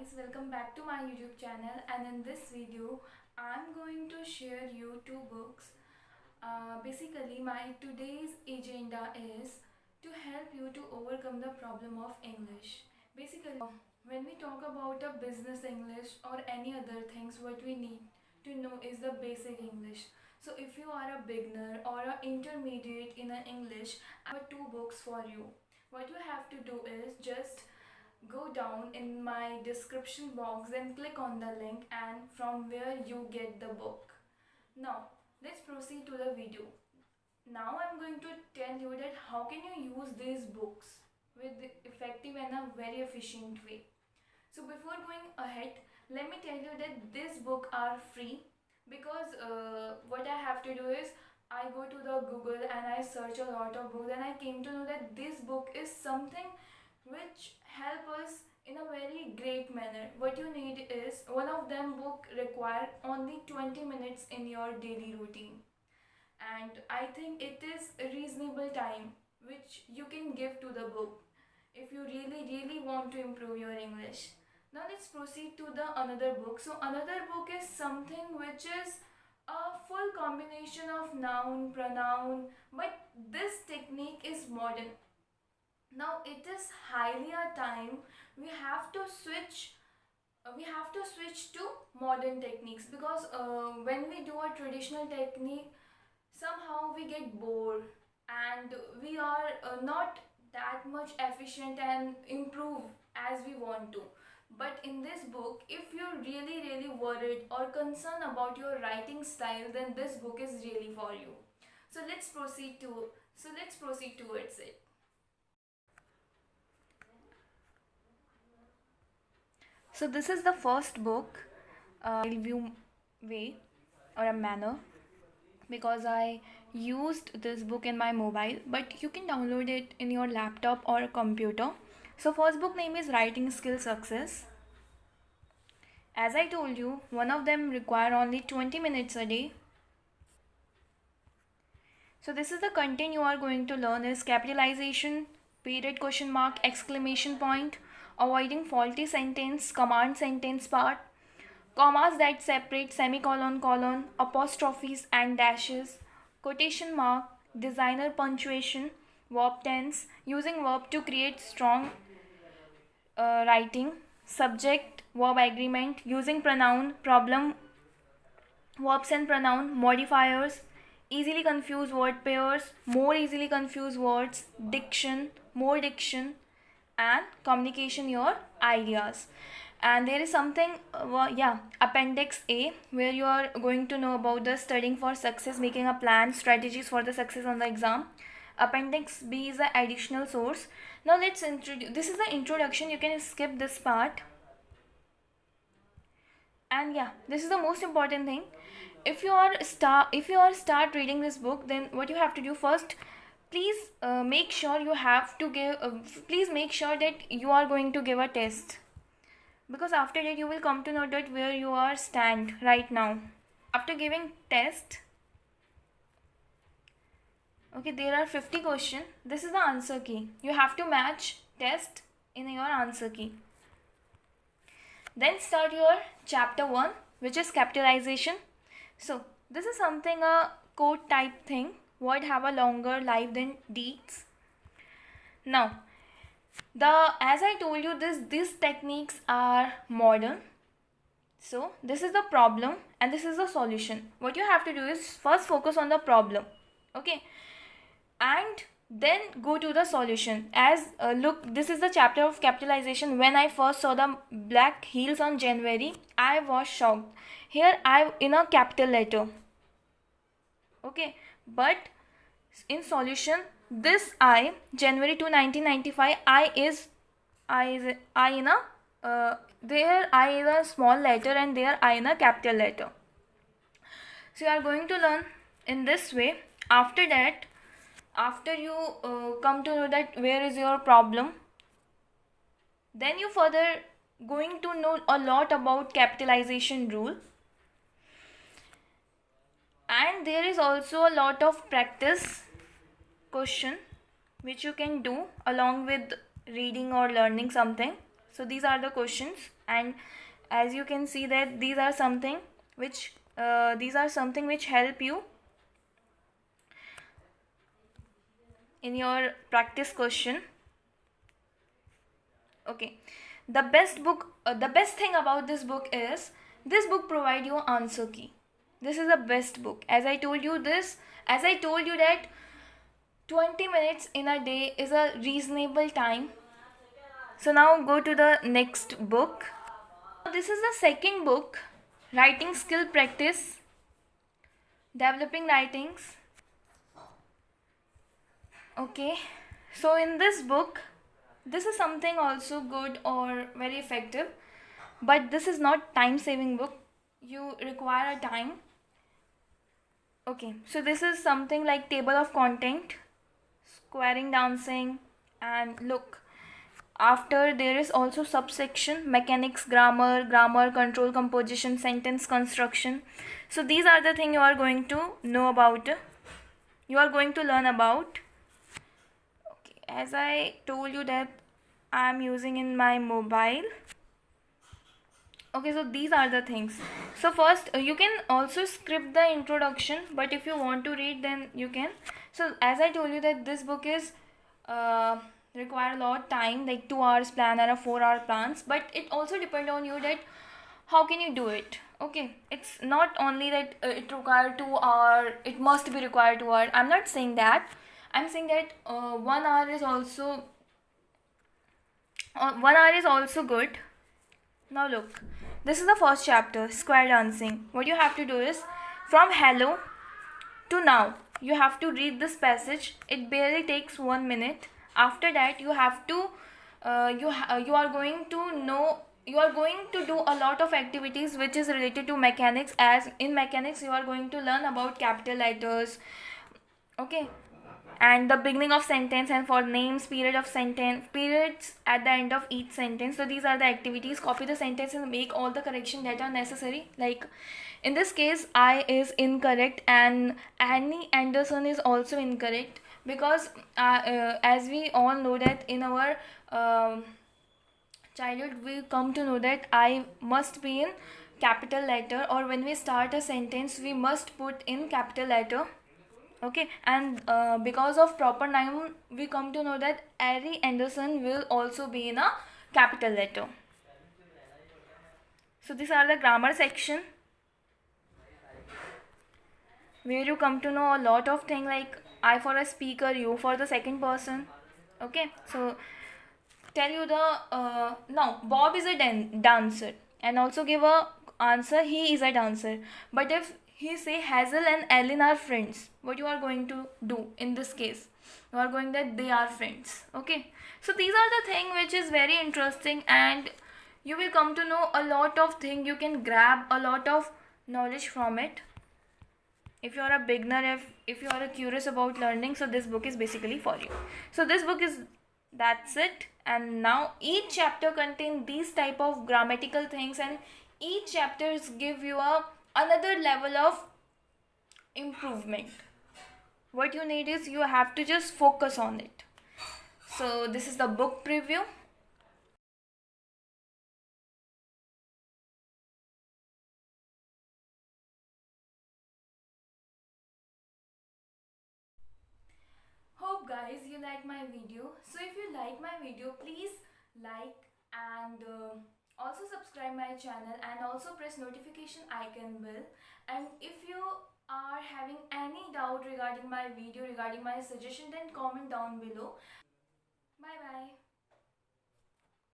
guys, welcome back to my YouTube channel, and in this video I'm going to share you two books. Basically my today's agenda is to help you to overcome the problem of English. Basically when we talk about a business English or any other things, what we need to know is the basic English. So if you are a beginner or an intermediate in an English, I have two books for you. What you have to do is just go down in my description box and click on the link, and from where you get the book. Now let's proceed to the video. Now I'm going to tell you that how can you use these books with effective and a very efficient way. So before going ahead, let me tell you that these books are free, because what I have to do is I go to the Google and I search a lot of books, and I came to know that this book is something which help us in a very great manner. What you need is one of them book require only 20 minutes in your daily routine, and I think it is a reasonable time which you can give to the book if you really want to improve your English. Now let's proceed to the another book. So another book is something which is a full combination of noun, pronoun, but this technique is modern. Now it is highly a time we have to switch to modern techniques, because when we do a traditional technique, somehow we get bored and we are not that much efficient and improve as we want to. But in this book, if you're really worried or concerned about your writing style, then this book is really for you. So let's proceed towards it. So this is the first book, review way or a manner, because I used this book in my mobile, but you can download it in your laptop or computer. So first book name is Writing Skill Success. As I told you, one of them require only 20 minutes a day. So this is the content you are going to learn is capitalization, period, question mark, exclamation point, avoiding faulty sentence, command sentence part, commas that separate, semicolon, colon, apostrophes and dashes, quotation mark, designer punctuation, verb tense, using verb to create strong writing, subject verb agreement, using pronoun, problem, verbs and pronoun, modifiers, easily confused word pairs, more easily confused words, diction, more diction, and communication your ideas. And there is something appendix A, where you are going to know about the studying for success, making a plan, strategies for the success on the exam. Appendix B is the additional source. Now let's introduce, this is the introduction, you can skip this part. And this is the most important thing. If you are start reading this book, then what you have to do first, please make sure that you are going to give a test, because after that you will come to know that where you are stand right now. After giving test, okay, there are 50 questions. This is the answer key. You have to match test in your answer key. Then start your chapter 1, which is capitalization. So this is something a quote type thing. Word have a longer life than deeds. Now as I told you, these techniques are modern. So this is the problem and this is the solution. What you have to do is first focus on the problem, okay, and then go to the solution. As look, this is the chapter of capitalization. When I first saw the black heels on January, I was shocked. Here I in a capital letter, okay, but in solution, this I, January to 1995, I in a there I is a small letter and there I in a capital letter. So you are going to learn in this way. After that, after you come to know that where is your problem, then you further going to know a lot about capitalization rule. And there is also a lot of practice question which you can do along with reading or learning something. So these are the questions, and as you can see that these are something which help you in your practice question. Okay, the best thing about this book is this book provide you answer key. This is the best book. As I told you that 20 minutes in a day is a reasonable time. So now go to the next book. This is the second book, writing skill practice, developing writings. Okay, so in this book, this is something also good or very effective, but this is not time saving book. You require a time. Okay, so this is something like table of content, squaring dancing, and look, after there is also subsection mechanics, grammar control, composition, sentence construction. So these are the things you are going to know about, you are going to learn about. Okay, as I told you that I am using in my mobile. Okay, so these are the things. So first you can also script the introduction, but if you want to read then you can. So as I told you that this book is require a lot time, like 2 hours plan or a 4-hour plans, but it also depend on you that how can you do it. Okay, it's not only that it require 2 hour, it must be required 2 hour. I'm not saying that. I'm saying that 1 hour is also 1 hour is also good. Now look, this is the first chapter, square dancing. What you have to do is, from hello to now, you have to read this passage. It barely takes 1 minute. After that, you have to you are going to know, you are going to do a lot of activities which is related to mechanics. As in mechanics, you are going to learn about capital letters. Okay, and the beginning of sentence, and for names, period of sentence, periods at the end of each sentence. So these are the activities. Copy the sentence and make all the correction that are necessary. Like in this case, I is incorrect and Annie Anderson is also incorrect, because as we all know that in our childhood we come to know that I must be in capital letter, or when we start a sentence we must put in capital letter. Okay, and because of proper noun we come to know that Ari Anderson will also be in a capital letter. So these are the grammar section, where you come to know a lot of things, like I for a speaker, you for the second person. Okay, so tell you the now Bob is a dancer, and also give a answer he is a dancer. But if he say Hazel and Ellen are friends, what you are going to do in this case? You are going that they are friends. Okay, so these are the thing which is very interesting, and you will come to know a lot of thing. You can grab a lot of knowledge from it. If you are a beginner, if you are curious about learning, so this book is basically for you. So this book is, that's it. And now each chapter contain these type of grammatical things, and each chapters give you a another level of improvement. What you need is, you have to just focus on it. So this is the book preview. Hope guys you like my video. So if you like my video, please like, and also subscribe my channel, and also press notification icon bell. And if you are having any doubt regarding my video, regarding my suggestion, then comment down below. Bye bye.